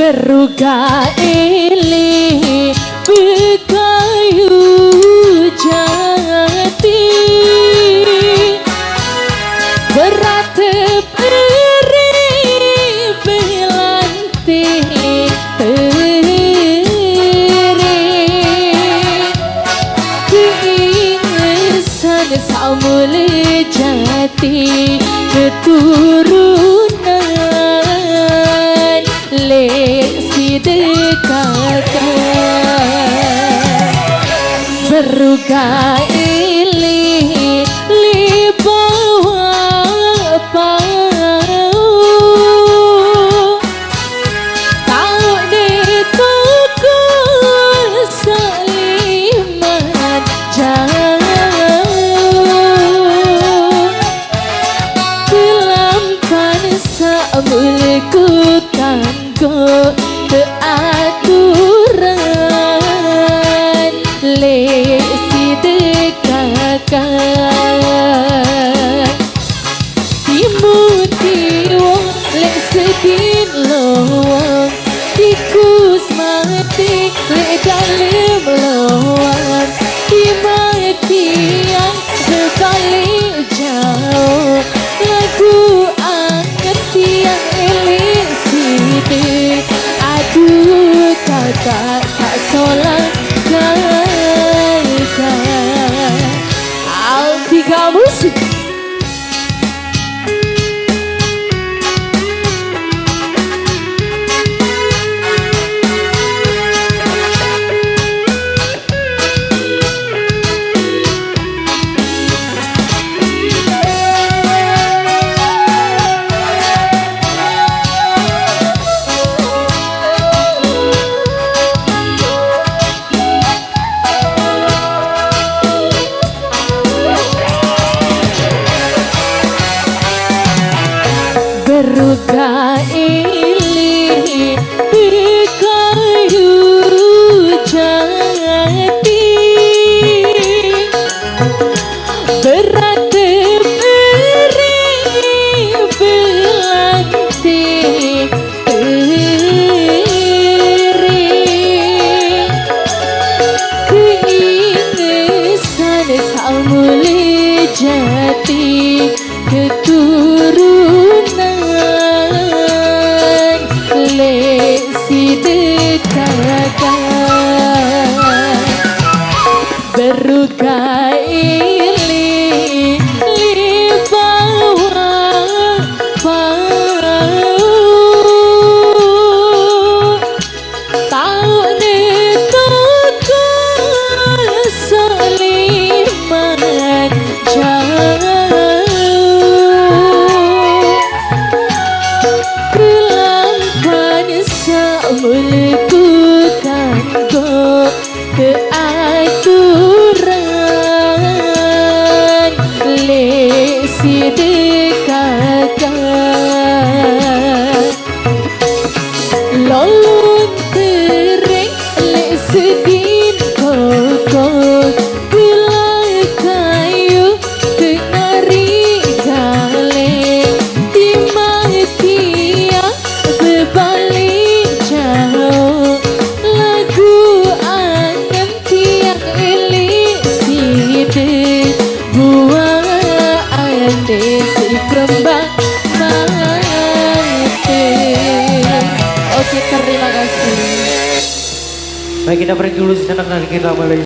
Beruga ele bekayu jati beratep eri belante teri keingesan samule jati keturunan lesi dekatkan beruga ili li bawah pau tau ditukul seliman jauh kelampan samulku kanggo keaturan lesi dekatkan timu-tiwo lek sedin lowong tikus mati lek dalam lowong timatian berbalik jauh lagu anget tiang eling sidik aduh kakak sak solang gaya Altika Musik. Beruga ili bekayu jati berat beri belante eri keingesan samule jati keturunan lesi dekatkan beruga ili li bawah pau tau ditukul seliman jauh samulku kanggo keaturan lesi dekatkan lolong tering lek sedin kokok gulai kayu kenari galeng timang tiang berbalik jauh lagu angin tiang elik sidik buah ande si perembang mati. Oke, terima kasih. Baik, kita break dulu sejenak, nanti kita mulai.